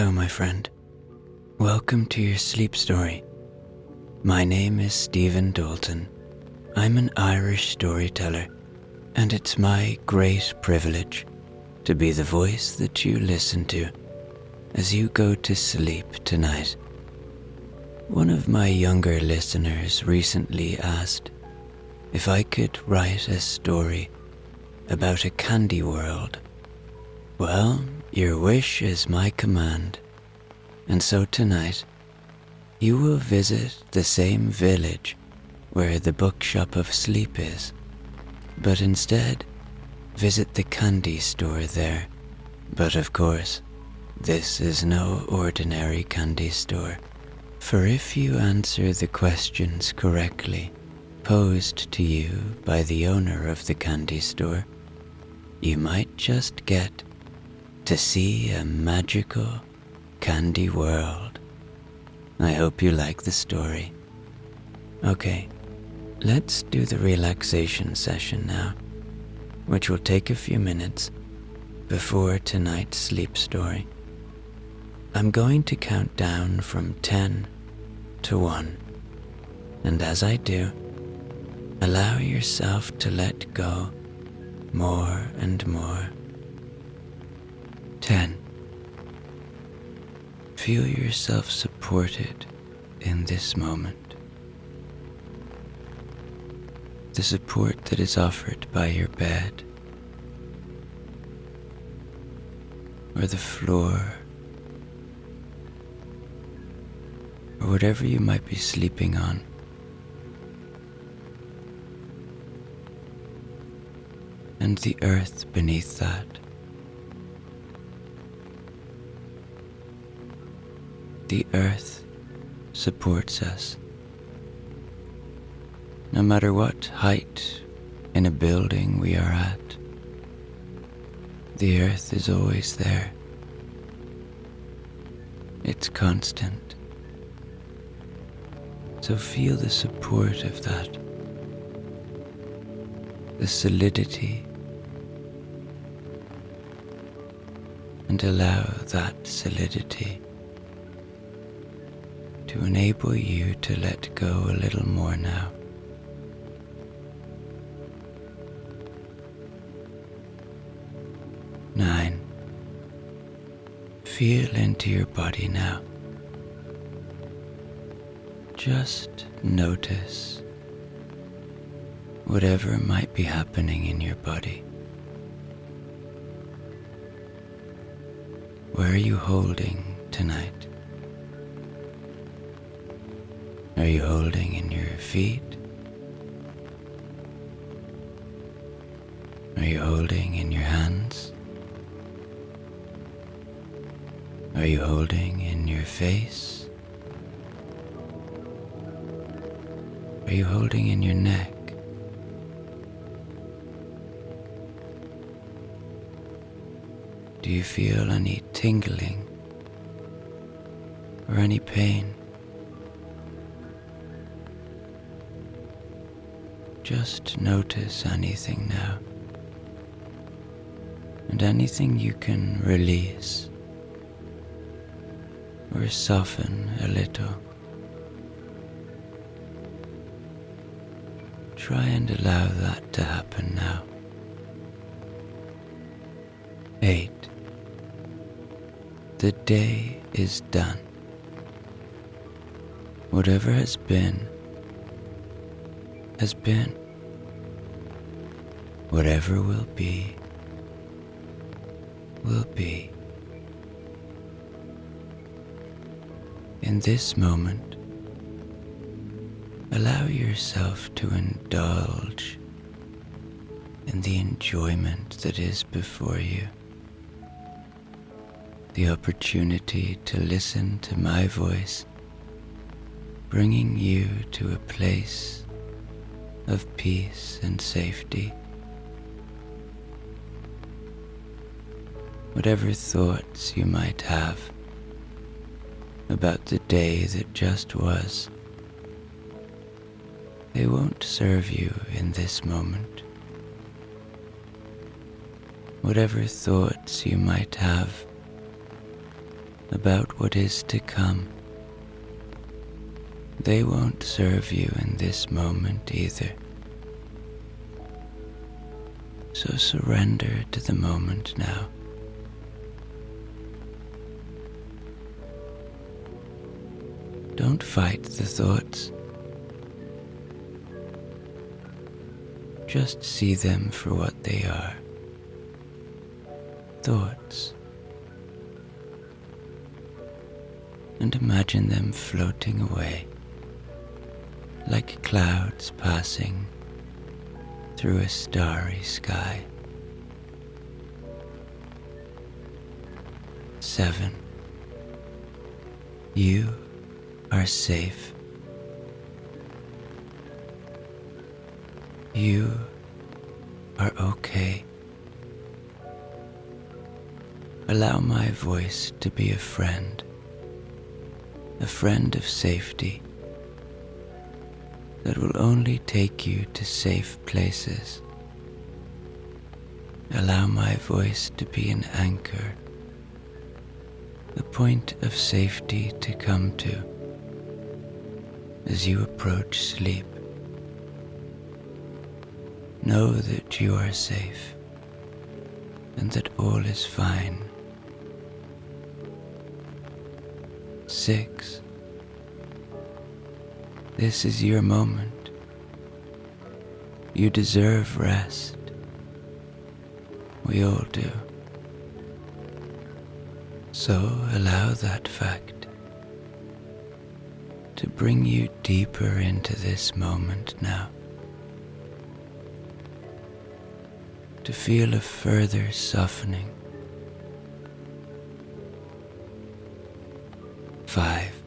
Hello, my friend. Welcome to your sleep story. My name is Stephen Dalton. I'm an Irish storyteller, and it's my great privilege to be the voice that you listen to as you go to sleep tonight. One of my younger listeners recently asked if I could write a story about a candy world. Well, your wish is my command, and so tonight you will visit the same village where the bookshop of sleep is, but instead visit the candy store there. But of course, this is no ordinary candy store, for if you answer the questions correctly posed to you by the owner of the candy store, you might just get to see a magical candy world. I hope you like the story. Okay, let's do the relaxation session now, which will take a few minutes before tonight's sleep story. I'm going to count down from 10 to 1, and as I do, allow yourself to let go more and more. 10. Feel yourself supported in this moment. The support that is offered by your bed, or the floor, or whatever you might be sleeping on. And the earth beneath that. The earth supports us. No matter what height in a building we are at, the earth is always there. It's constant. So feel the support of that, the solidity, and allow that solidity to enable you to let go a little more now. Nine. Feel into your body now. Just notice whatever might be happening in your body. Where are you holding tonight? Are you holding in your feet? Are you holding in your hands? Are you holding in your face? Are you holding in your neck? Do you feel any tingling or any pain? Just notice anything now, and anything you can release or soften a little. Try and allow that to happen now. 8. The day is done. Whatever has been, has been. Whatever will be, will be. In this moment, allow yourself to indulge in the enjoyment that is before you. The opportunity to listen to my voice, bringing you to a place of peace and safety. Whatever thoughts you might have about the day that just was, they won't serve you in this moment. Whatever thoughts you might have about what is to come. They won't serve you in this moment either. So surrender to the moment now. Don't fight the thoughts. Just see them for what they are. Thoughts. And imagine them floating away, like clouds passing through a starry sky. 7. You are safe. You are okay. Allow my voice to be a friend of safety that will only take you to safe places. Allow my voice to be an anchor, the point of safety to come to as you approach sleep. Know that you are safe and that all is fine. 6. This is your moment. You deserve rest. We all do. So allow that fact to bring you deeper into this moment now, to feel a further softening. 5.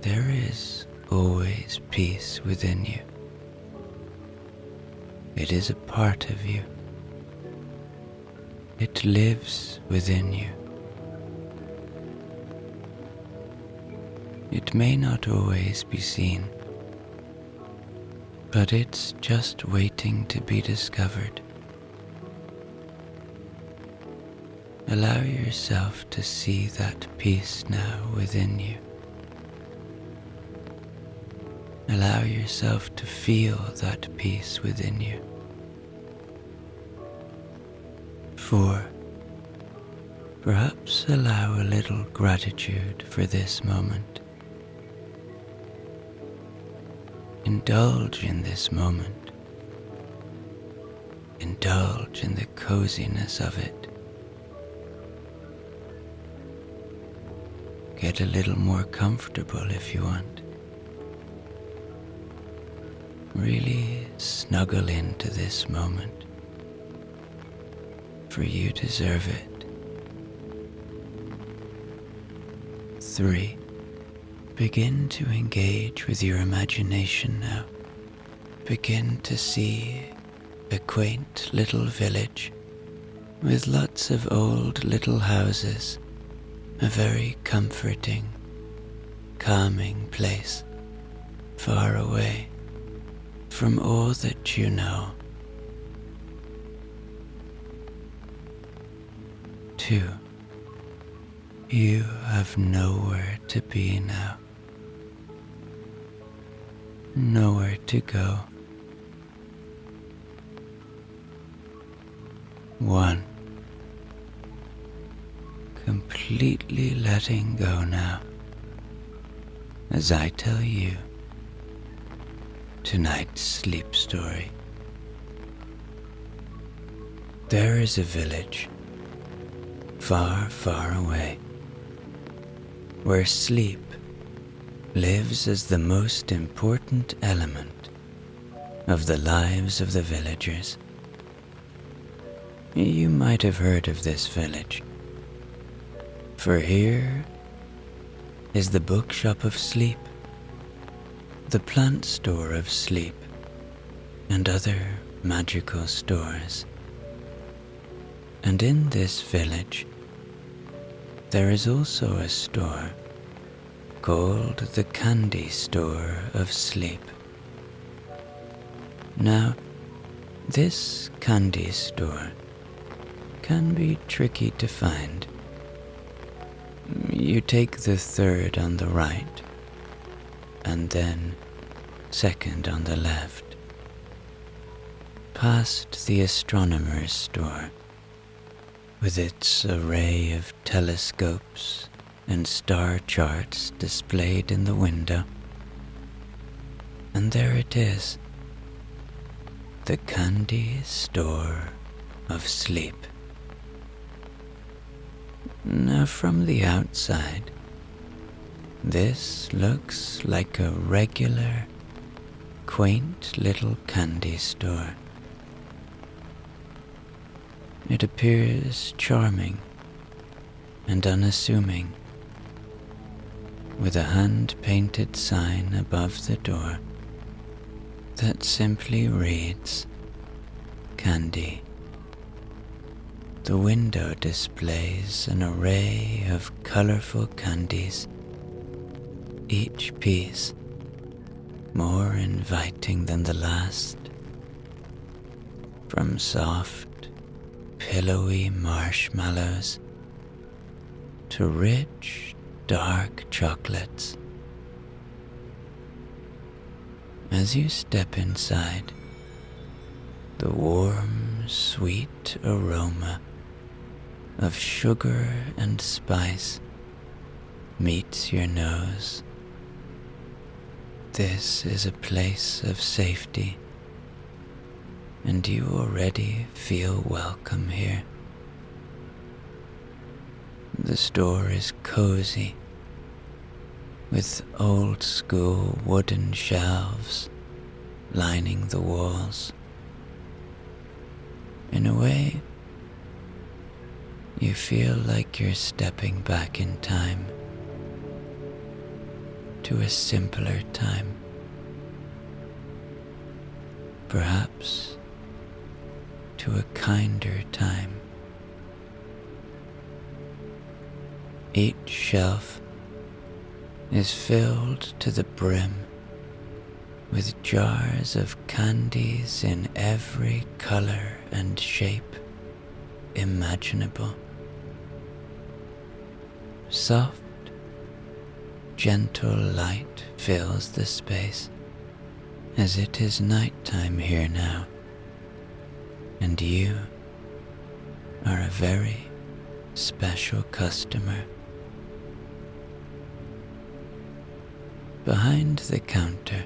There is always peace within you. It is a part of you. It lives within you. It may not always be seen, but it's just waiting to be discovered. Allow yourself to see that peace now within you. Allow yourself to feel that peace within you. 4. Perhaps allow a little gratitude for this moment. Indulge in this moment. Indulge in the coziness of it. Get a little more comfortable if you want. Really snuggle into this moment, for you deserve it. 3. Begin to engage with your imagination now. Begin to see a quaint little village with lots of old little houses, a very comforting, calming place, far away from all that you know. 2. You have nowhere to be now, nowhere to go. 1. Completely letting go now, as I tell you tonight's sleep story. There is a village far, far away, where sleep lives as the most important element of the lives of the villagers. You might have heard of this village, for here is the bookshop of sleep, the plant store of sleep, and other magical stores. And in this village, there is also a store called the Candy Store of Sleep. Now, this candy store can be tricky to find, You take the third on the right, and then second on the left, past the astronomer's store, with its array of telescopes and star charts displayed in the window. And there it is, the candy store of sleep. Now from the outside, this looks like a regular, quaint little candy store. It appears charming and unassuming, with a hand-painted sign above the door that simply reads, Candy. The window displays an array of colorful candies, each piece more inviting than the last. From soft, pillowy marshmallows to rich, dark chocolates. As you step inside, the warm, sweet aroma of sugar and spice meets your nose. This is a place of safety, and you already feel welcome here. The store is cozy, with old-school wooden shelves lining the walls. In a way, you feel like you're stepping back in time, to a simpler time. Perhaps to a kinder time. Each shelf is filled to the brim with jars of candies in every color and shape imaginable. Soft, gentle light fills the space, as it is nighttime here now, and you are a very special customer. Behind the counter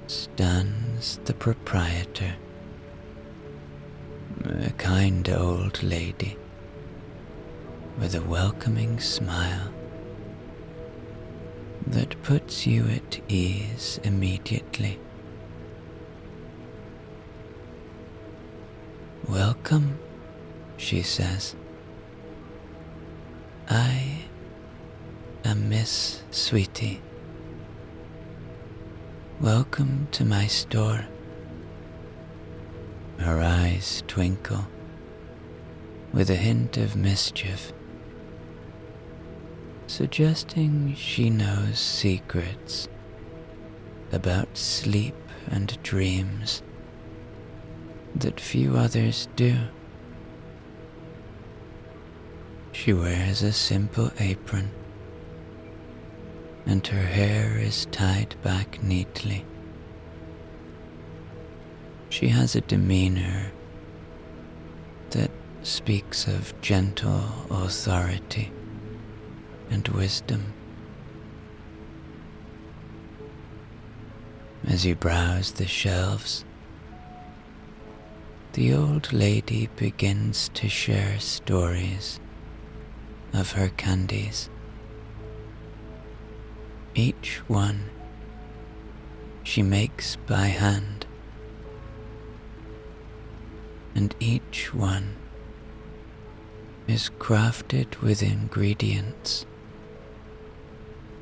stands the proprietor, a kind old lady with a welcoming smile that puts you at ease immediately. Welcome, she says. I am Miss Sweetie. Welcome to my store. Her eyes twinkle with a hint of mischief, suggesting she knows secrets about sleep and dreams that few others do. She wears a simple apron, and her hair is tied back neatly. She has a demeanor that speaks of gentle authority and wisdom. As you browse the shelves, the old lady begins to share stories of her candies. Each one she makes by hand, and each one is crafted with ingredients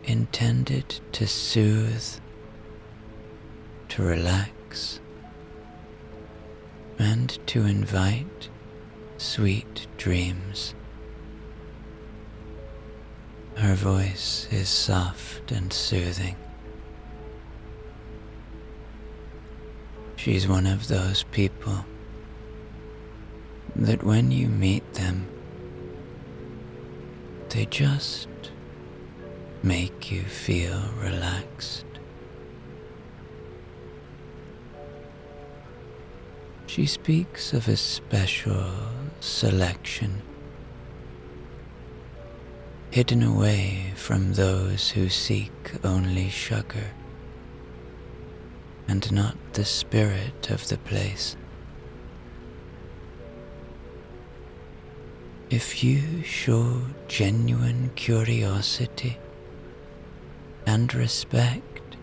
intended to soothe, to relax, and to invite sweet dreams. Her voice is soft and soothing. She's one of those people that when you meet them, They just make you feel relaxed. She speaks of a special selection hidden away from those who seek only sugar and not the spirit of the place. If you show genuine curiosity and respect,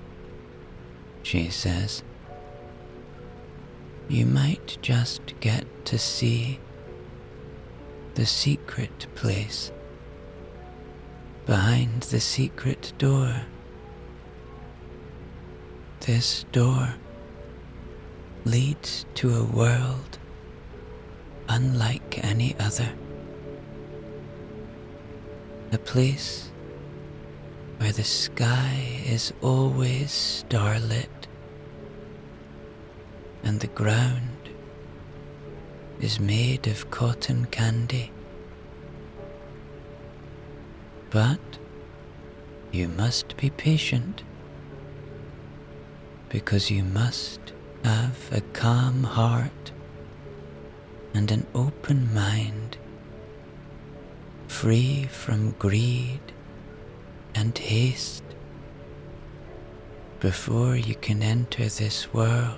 she says, you might just get to see the secret place behind the secret door. This door leads to a world unlike any other. A place where the sky is always starlit and the ground is made of cotton candy. But you must be patient, because you must have a calm heart and an open mind, free from greed and haste, before you can enter this world.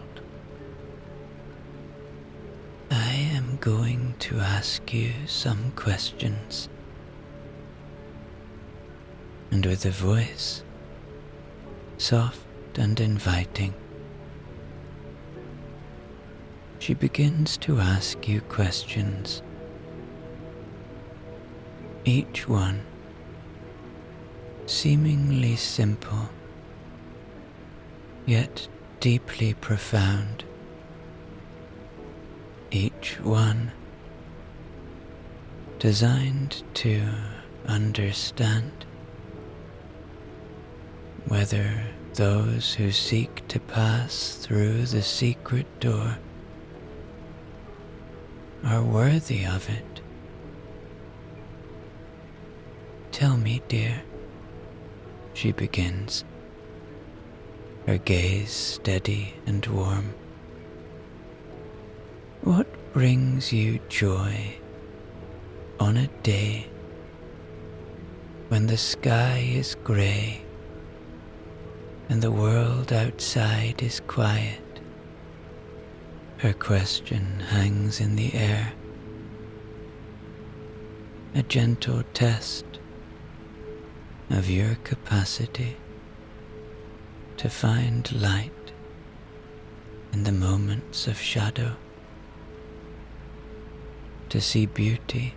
I am going to ask you some questions. And with a voice soft and inviting, she begins to ask you questions, each one seemingly simple, yet deeply profound. Each one designed to understand whether those who seek to pass through the secret door are worthy of it. Tell me, dear, she begins, her gaze steady and warm. What brings you joy on a day when the sky is grey and the world outside is quiet? Her question hangs in the air, a gentle test of your capacity to find light in the moments of shadow, to see beauty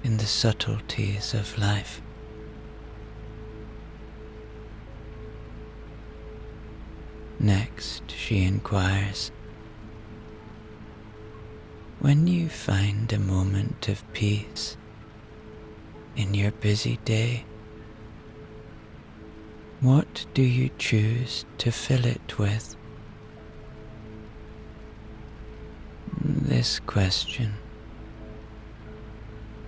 in the subtleties of life. Next, she inquires, when you find a moment of peace in your busy day, what do you choose to fill it with? This question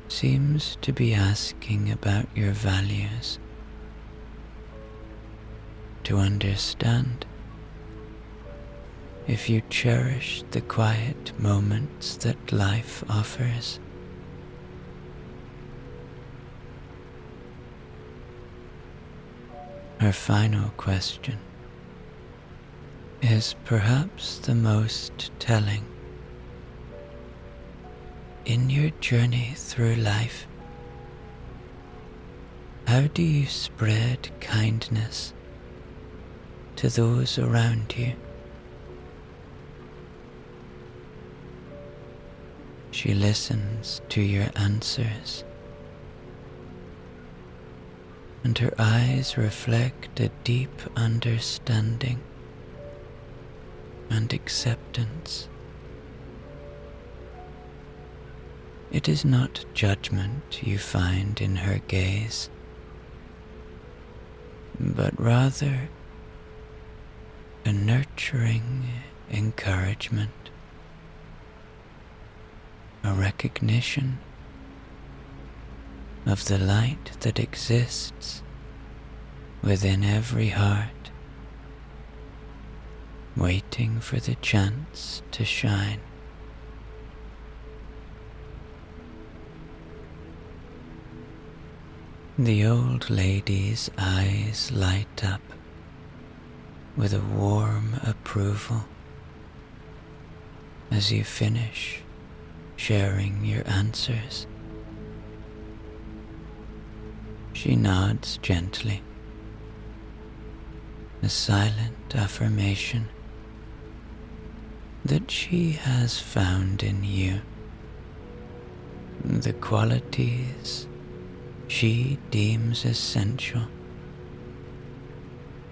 seems to be asking about your values, to understand if you cherish the quiet moments that life offers. Her final question is perhaps the most telling. In your journey through life, how do you spread kindness to those around you? She listens to your answers, and her eyes reflect a deep understanding and acceptance. It is not judgment you find in her gaze, but rather a nurturing encouragement, a recognition of the light that exists within every heart, waiting for the chance to shine. The old lady's eyes light up with a warm approval as you finish sharing your answers. She nods gently, a silent affirmation that she has found in you the qualities she deems essential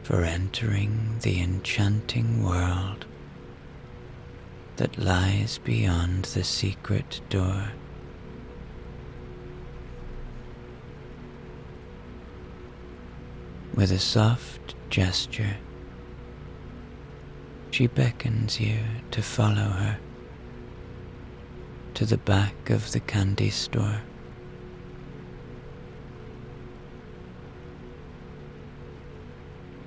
for entering the enchanting world that lies beyond the secret door. With a soft gesture, she beckons you to follow her to the back of the candy store.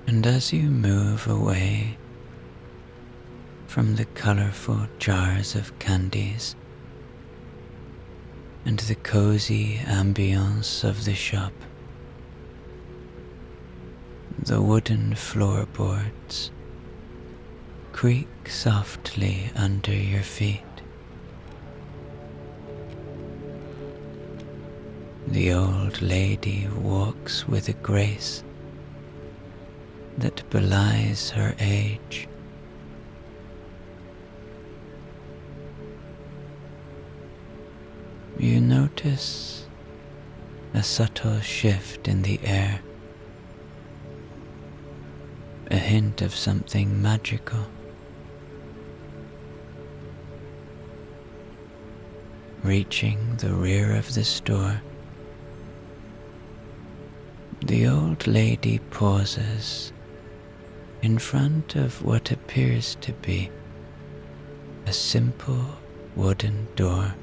And as you move away from the colorful jars of candies and the cozy ambience of the shop, the wooden floorboards creak softly under your feet. The old lady walks with a grace that belies her age. You notice a subtle shift in the air, a hint of something magical. Reaching the rear of the store, the old lady pauses in front of what appears to be a simple wooden door,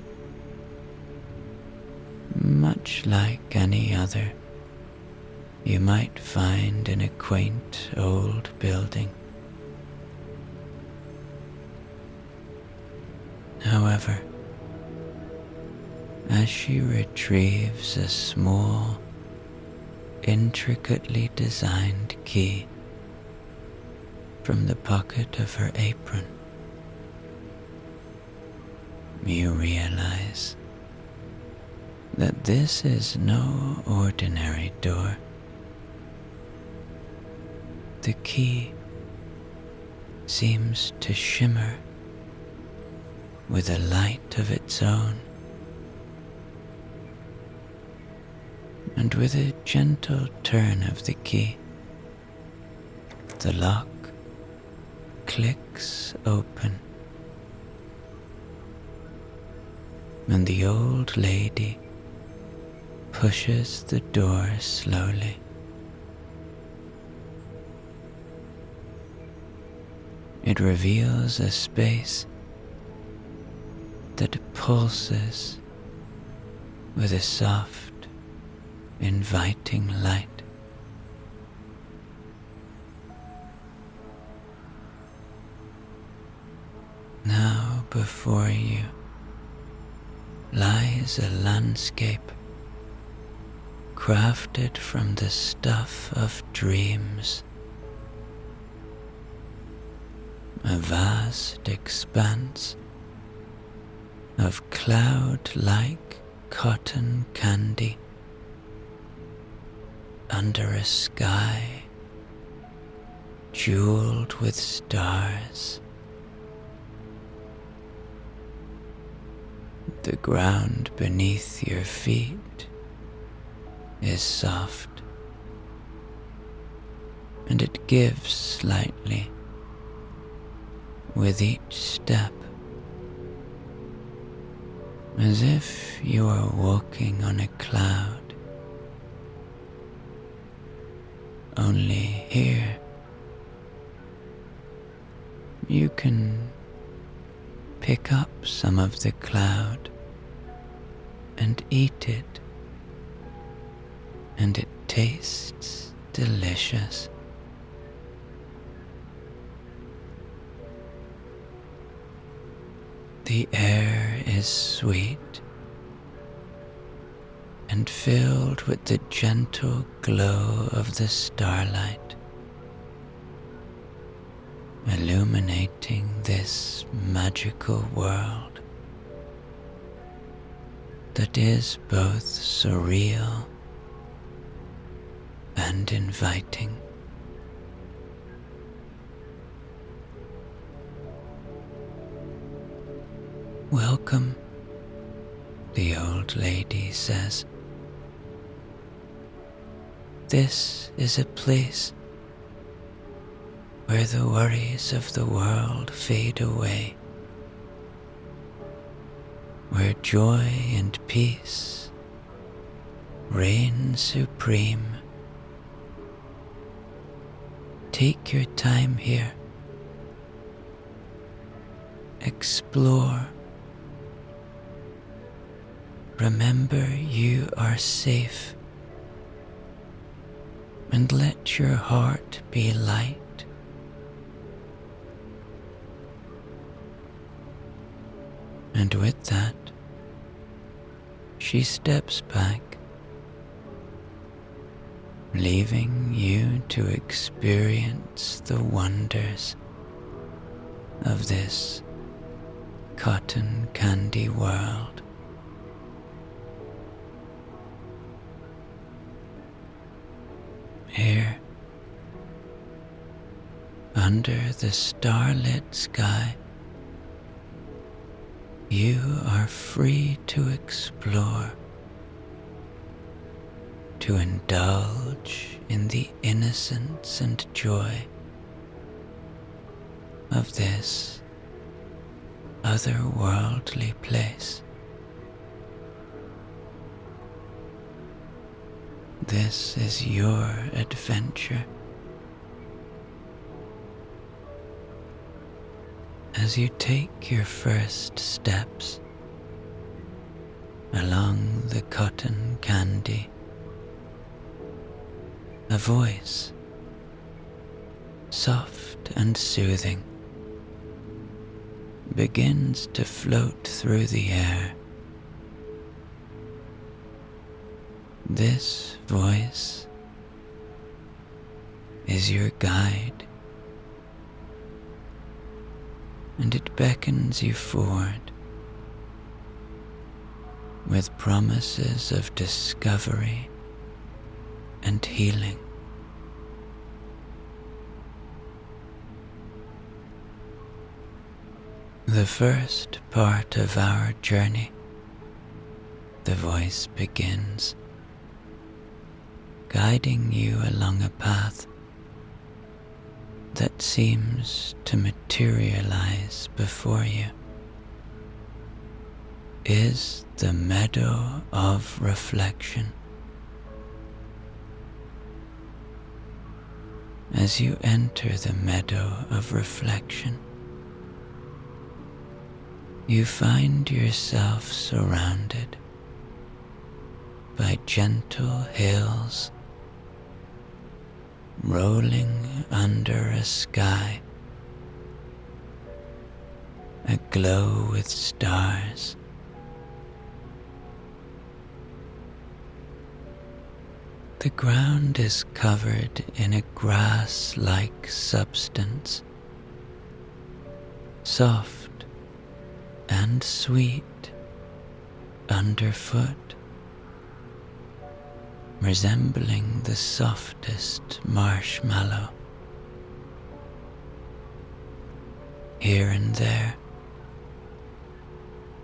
much like any other you might find in a quaint old building. However, as she retrieves a small, intricately designed key from the pocket of her apron, you realize that this is no ordinary door. The key seems to shimmer with a light of its own, and with a gentle turn of the key, the lock clicks open, and the old lady pushes the door slowly. It reveals a space that pulses with a soft, inviting light. Now before you lies a landscape crafted from the stuff of dreams, a vast expanse of cloud-like cotton candy under a sky jeweled with stars. The ground beneath your feet is soft, and it gives slightly with each step, as if you are walking on a cloud. Only here you can pick up some of the cloud and eat it and it tastes delicious. The air is sweet and filled with the gentle glow of the starlight, illuminating this magical world that is both surreal and inviting. "Welcome," the old lady says. "This is a place where the worries of the world fade away, where joy and peace reign supreme. Take your time here. Explore. Remember you are safe, and let your heart be light." And with that, she steps back, leaving you to experience the wonders of this cotton candy world. Here, under the starlit sky, you are free to explore, to indulge in the innocence and joy of this otherworldly place. This is your adventure. As you take your first steps along the cotton candy, a voice, soft and soothing, begins to float through the air. This voice is your guide, and it beckons you forward with promises of discovery and healing. "The first part of our journey," the voice begins, guiding you along a path that seems to materialize before you, "is the meadow of reflection." As you enter the meadow of reflection, you find yourself surrounded by gentle hills rolling under a sky aglow with stars. The ground is covered in a grass-like substance, soft and sweet underfoot, resembling the softest marshmallow. Here and there,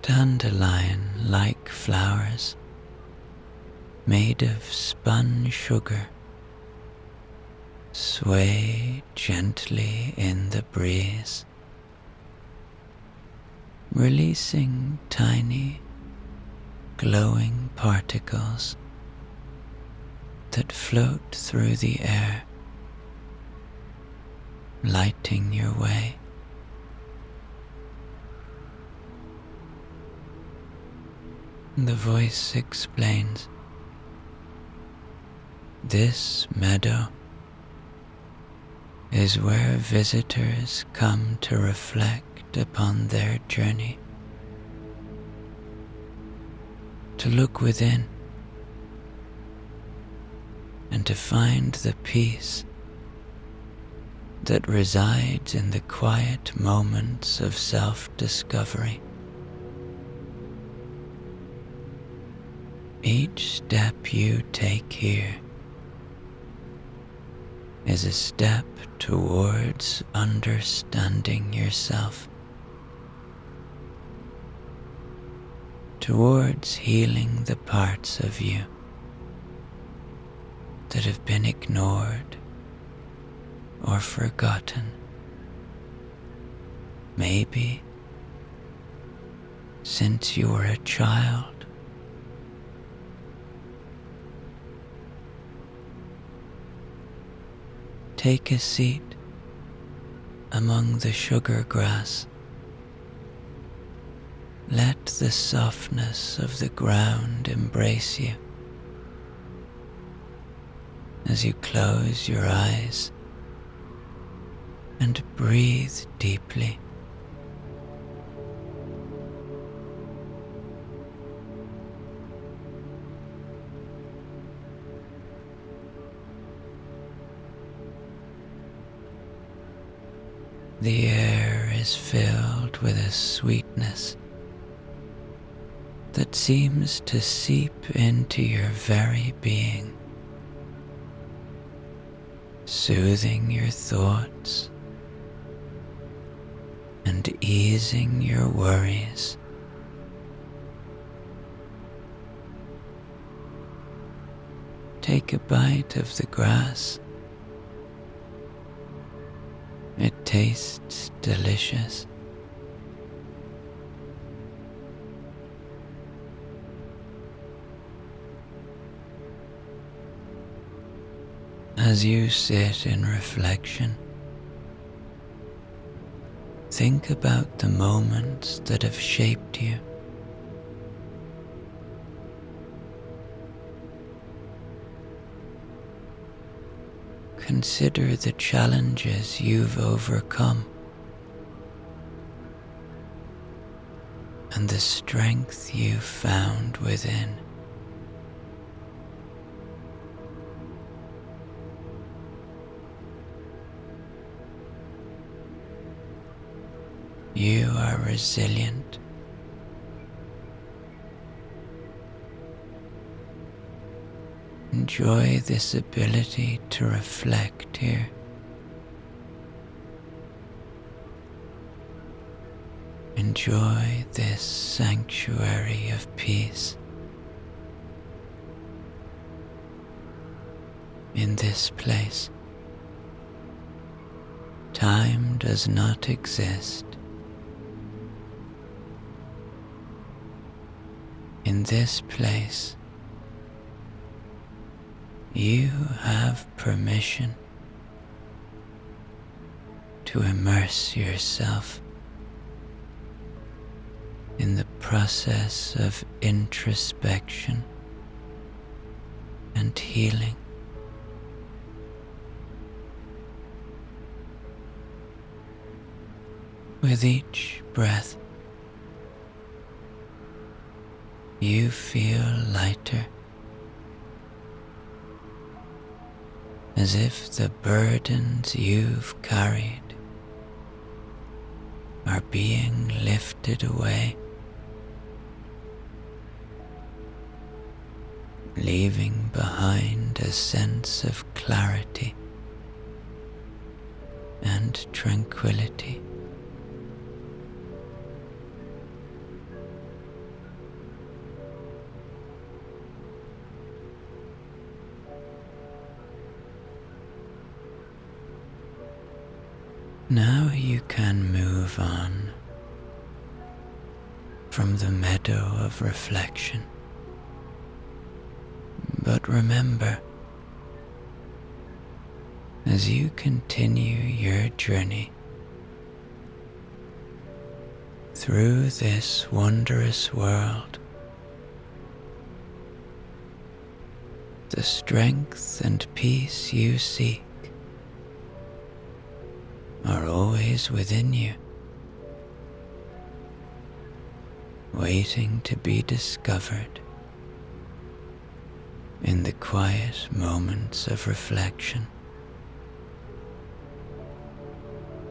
dandelion-like flowers made of spun sugar sway gently in the breeze, releasing tiny, glowing particles that float through the air, lighting your way. The voice explains, This meadow is where visitors come to reflect upon their journey, to look within, and to find the peace that resides in the quiet moments of self-discovery. Each step you take here is a step towards understanding yourself, towards healing the parts of you that have been ignored or forgotten, maybe since you were a child. Take a seat among the sugar grass. Let the softness of the ground embrace you as you close your eyes and breathe deeply. The air is filled with a sweetness that seems to seep into your very being, soothing your thoughts and easing your worries. Take a bite of the grass. It tastes delicious. As you sit in reflection, think about the moments that have shaped you. Consider the challenges you've overcome and the strength you've found within. You are resilient. Enjoy this ability to reflect here. Enjoy this sanctuary of peace. In this place, time does not exist. In this place, you have permission to immerse yourself in the process of introspection and healing. With each breath, you feel lighter, as if the burdens you've carried are being lifted away, leaving behind a sense of clarity and tranquility. Now you can move on from the meadow of reflection. But remember, as you continue your journey through this wondrous world, The strength and peace you seek are always within you, waiting to be discovered in the quiet moments of reflection.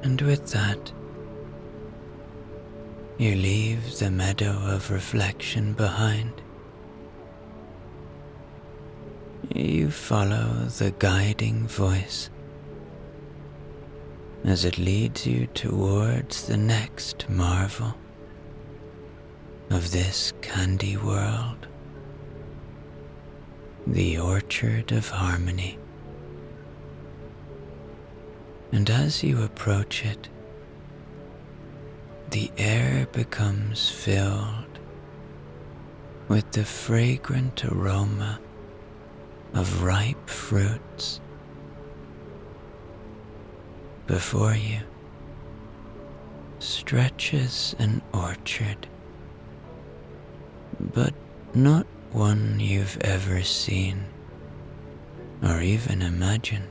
And with that, you leave the meadow of reflection behind. You follow the guiding voice as it leads you towards the next marvel of this candy world, the orchard of harmony. And as you approach it, the air becomes filled with the fragrant aroma of ripe fruits. Before you stretches an orchard, but not one you've ever seen or even imagined.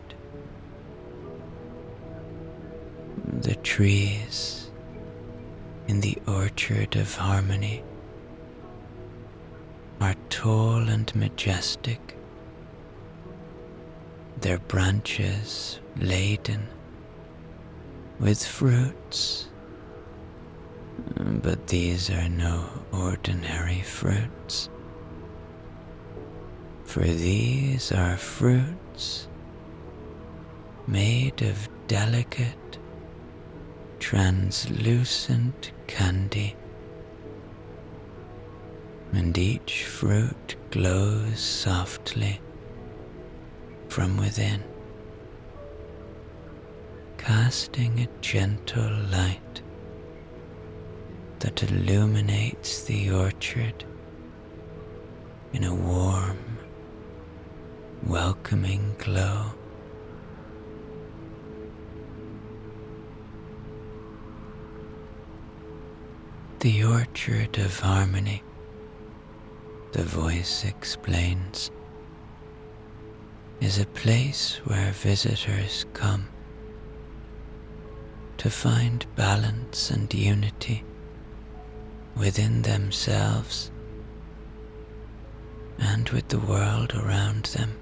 The trees in the orchard of harmony are tall and majestic, their branches laden with fruits, but these are no ordinary fruits, for these are fruits made of delicate, translucent candy, and each fruit glows softly from within, casting a gentle light that illuminates the orchard in a warm, welcoming glow. The orchard of harmony, the voice explains, is a place where visitors come to find balance and unity within themselves and with the world around them.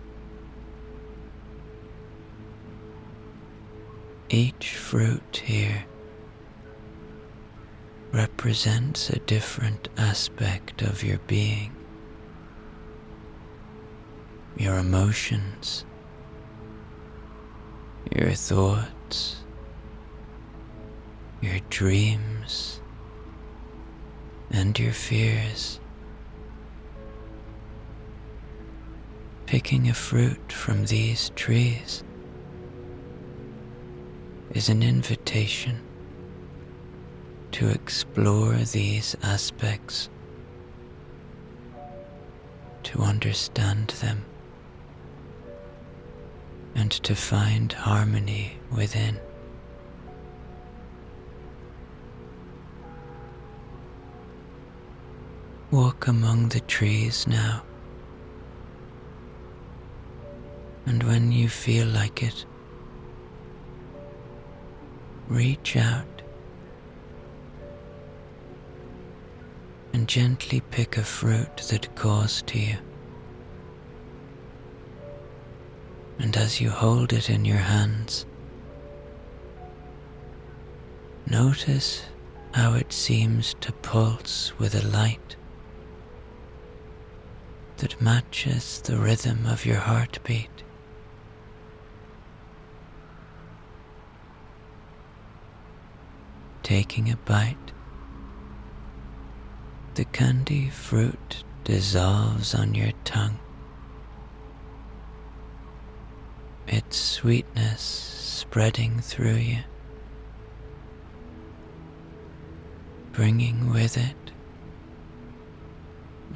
Each fruit here represents a different aspect of your being, your emotions, your thoughts, your dreams, and your fears. Picking a fruit from these trees is an invitation to explore these aspects, to understand them, and to find harmony within. Walk among the trees now, and when you feel like it, reach out and gently pick a fruit that calls to you. And as you hold it in your hands, notice how it seems to pulse with a light that matches the rhythm of your heartbeat. Taking a bite, the candy fruit dissolves on your tongue, its sweetness spreading through you, bringing with it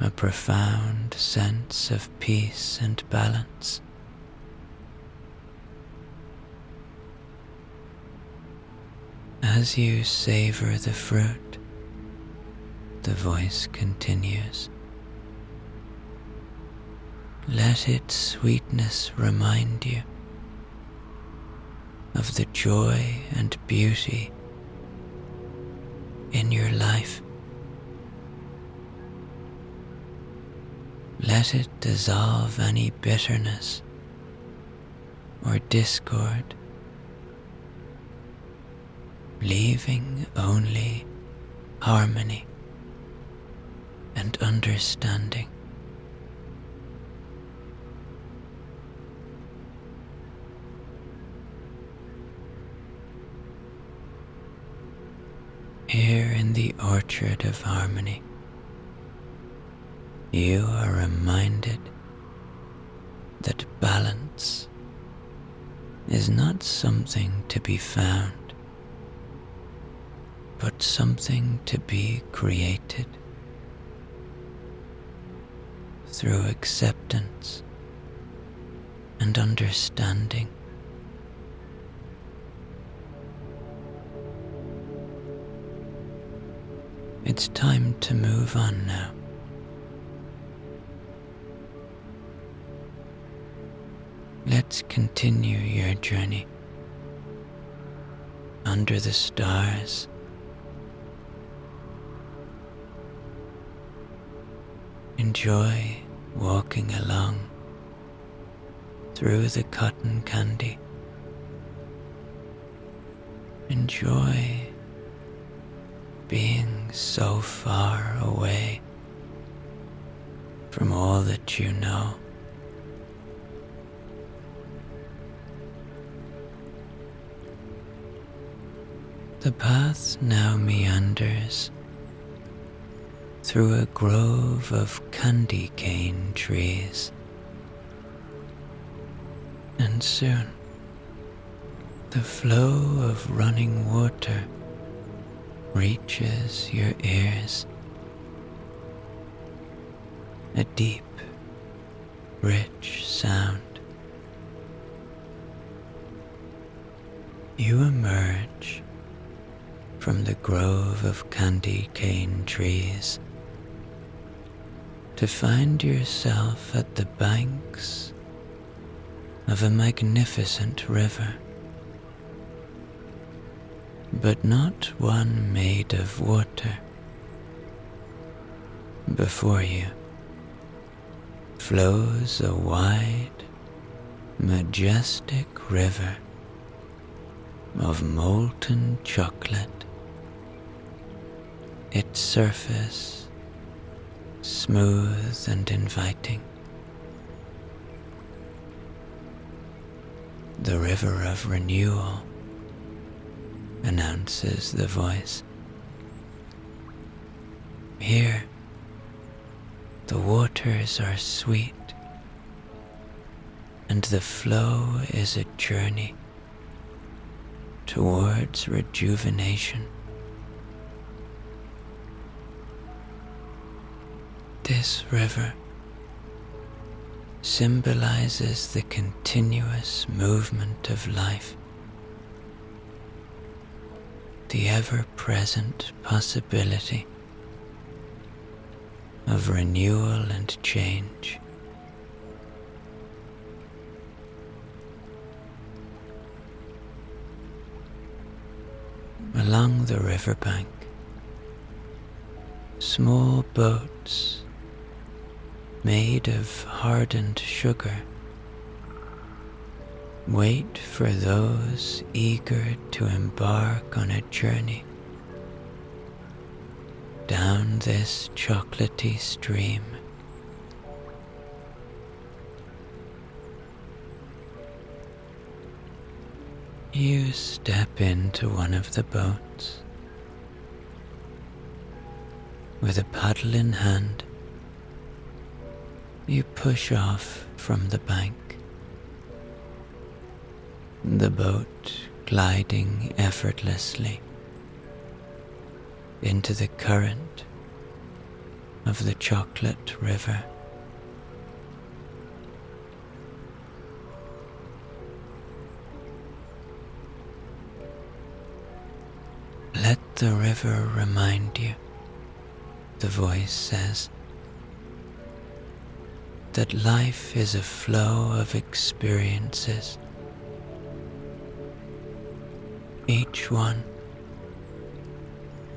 a profound sense of peace and balance. As you savor the fruit, the voice continues. Let its sweetness remind you of the joy and beauty in your life. Let it dissolve any bitterness or discord, leaving only harmony and understanding. Here in the orchard of harmony, you are reminded that balance is not something to be found, but something to be created through acceptance and understanding. It's time to move on now. Let's continue your journey under the stars. Enjoy walking along through the cotton candy. Enjoy being so far away from all that you know. The path now meanders through a grove of candy cane trees, and soon the flow of running water reaches your ears. A deep, rich sound. You emerge from the grove of candy cane trees to find yourself at the banks of a magnificent river, but not one made of water. Before you flows a wide, majestic river of molten chocolate, its surface smooth and inviting. The river of renewal, announces the voice. Here, the waters are sweet, and the flow is a journey towards rejuvenation. This river symbolizes the continuous movement of life, the ever-present possibility of renewal and change. Along the riverbank, small boats made of hardened sugar wait for those eager to embark on a journey down this chocolatey stream. You step into one of the boats. With a paddle in hand, you push off from the bank, the boat gliding effortlessly into the current of the chocolate river. Let the river remind you, the voice says, that life is a flow of experiences, each one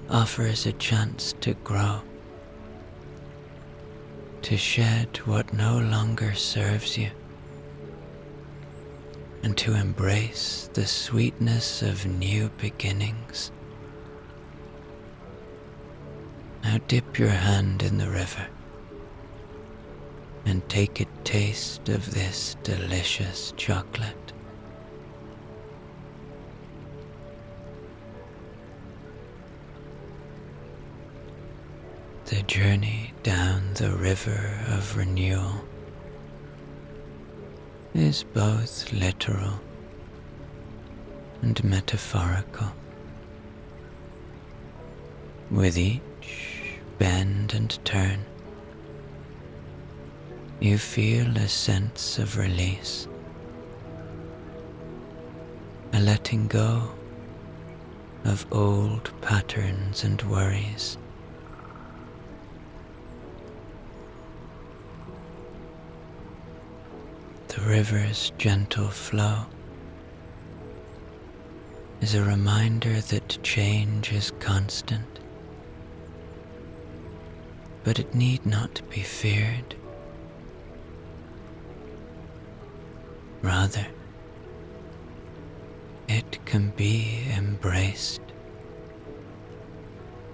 offers a chance to grow, to shed what no longer serves you, and to embrace the sweetness of new beginnings. Now dip your hand in the river and take a taste of this delicious chocolate. The journey down the river of renewal is both literal and metaphorical. With each bend and turn, you feel a sense of release, a letting go of old patterns and worries. The river's gentle flow is a reminder that change is constant, but it need not be feared. Rather, it can be embraced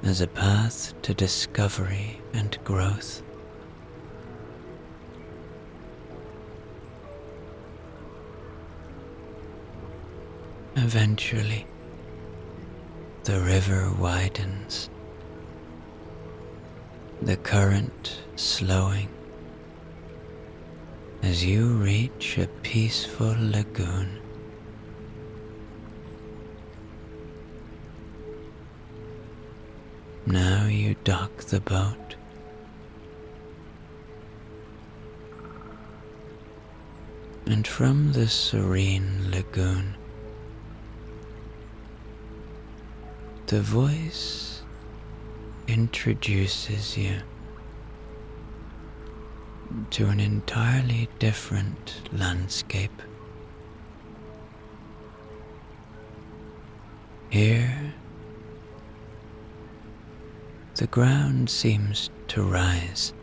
as a path to discovery and growth. Eventually, the river widens, the current slowing as you reach a peaceful lagoon. Now you dock the boat, and from the serene lagoon, the voice introduces you to an entirely different landscape. Here, the ground seems to rise.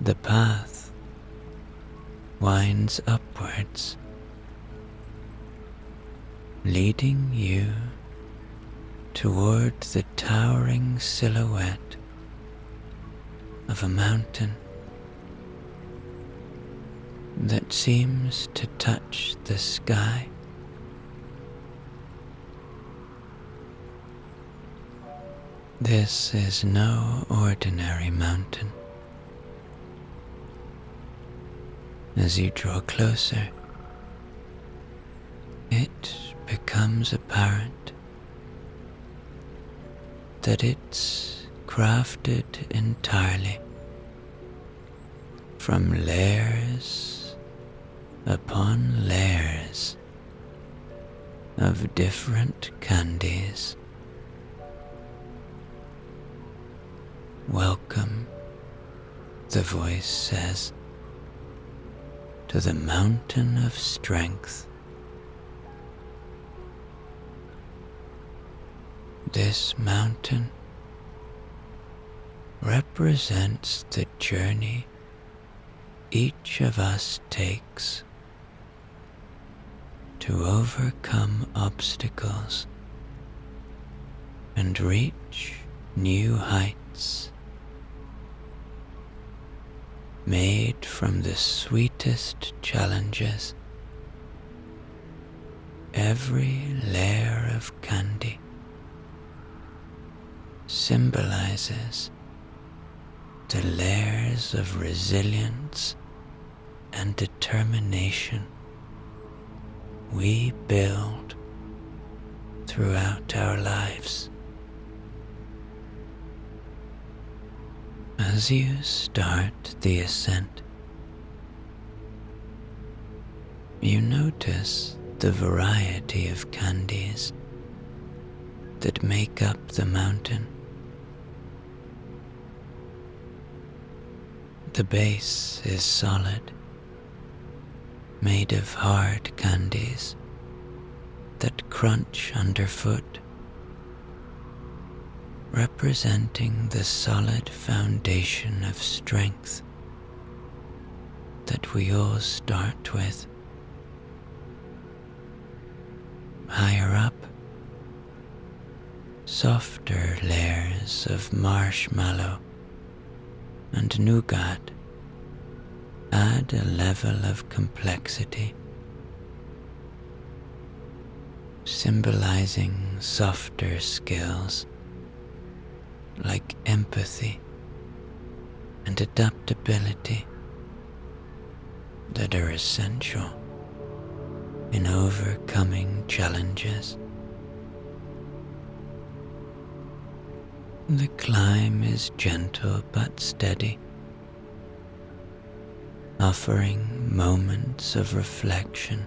The path winds upwards, leading you toward the towering silhouette of a mountain that seems to touch the sky. This is no ordinary mountain. As you draw closer, it becomes apparent that it's crafted entirely from layers upon layers of different candies. Welcome, the voice says, to the mountain of strength. This mountain represents the journey each of us takes to overcome obstacles and reach new heights, made from the sweetest challenges. Every layer of candy symbolizes the layers of resilience and determination we build throughout our lives. As you start the ascent, you notice the variety of candies that make up the mountain. The base is solid, made of hard candies that crunch underfoot, representing the solid foundation of strength that we all start with. Higher up, softer layers of marshmallow and nougat add a level of complexity, symbolizing softer skills like empathy and adaptability that are essential in overcoming challenges. The climb is gentle but steady, offering moments of reflection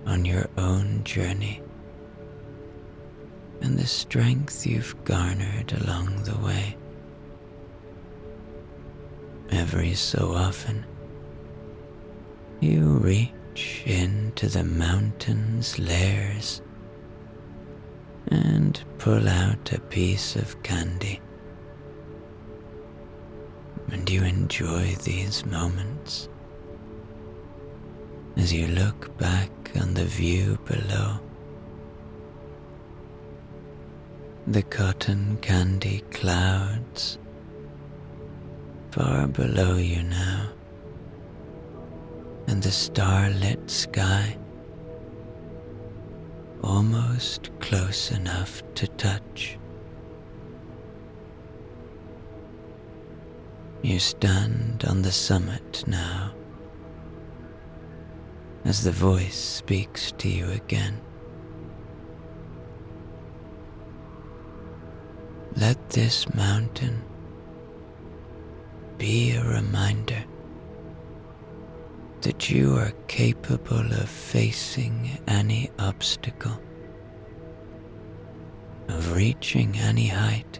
on your own journey and the strength you've garnered along the way. Every so often, you reach into the mountain's layers and pull out a piece of candy, and you enjoy these moments as you look back on the view below. The cotton candy clouds far below you now, and the starlit sky almost close enough to touch. You stand on the summit now as the voice speaks to you again. Let this mountain be a reminder that you are capable of facing any obstacle, of reaching any height.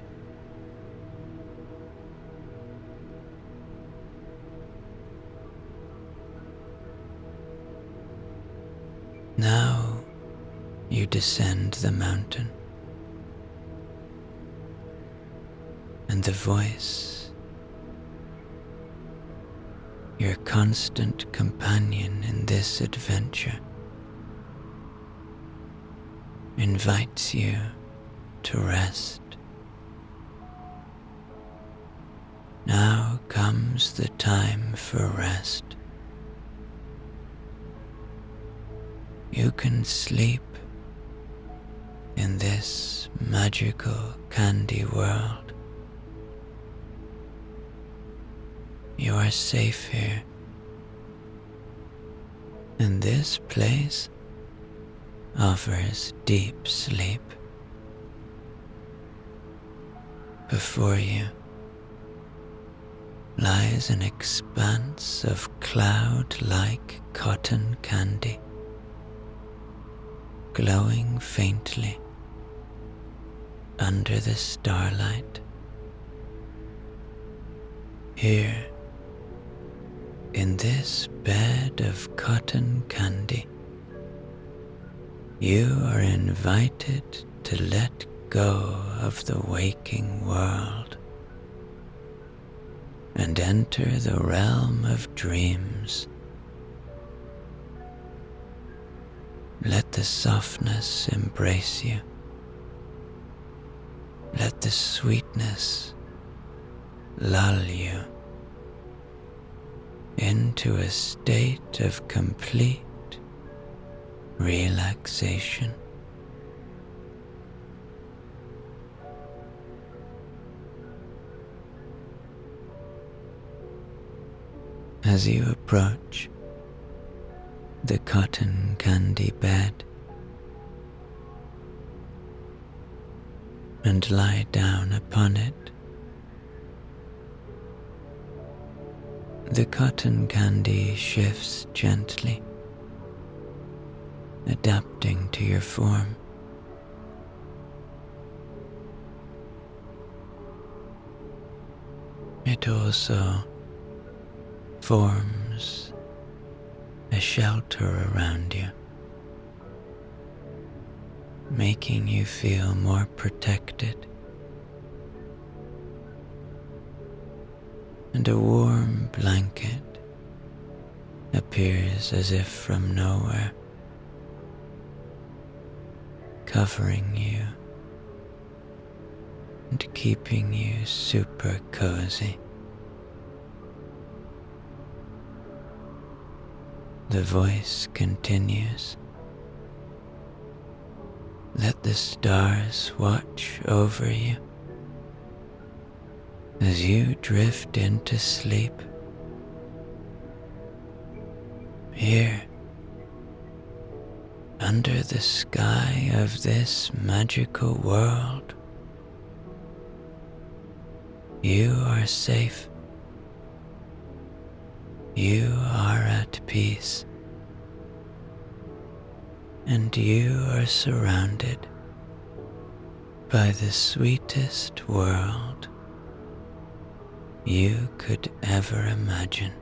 Now you descend the mountain, and the voice, your constant companion in this adventure, invites you to rest. Now comes the time for rest. You can sleep in this magical candy world. You are safe here, and this place offers deep sleep. Before you lies an expanse of cloud-like cotton candy, glowing faintly under the starlight. Here, in this bed of cotton candy, you are invited to let go of the waking world and enter the realm of dreams. Let the softness embrace you. Let the sweetness lull you into a state of complete relaxation. As you approach the cotton candy bed and lie down upon it, the cotton candy shifts gently, adapting to your form. It also forms a shelter around you, making you feel more protected, and a warm blanket appears as if from nowhere, covering you and keeping you super cozy. The voice continues. Let the stars watch over you as you drift into sleep. Here, under the sky of this magical world, you are safe. You are at peace, and you are surrounded by the sweetest world you could ever imagine.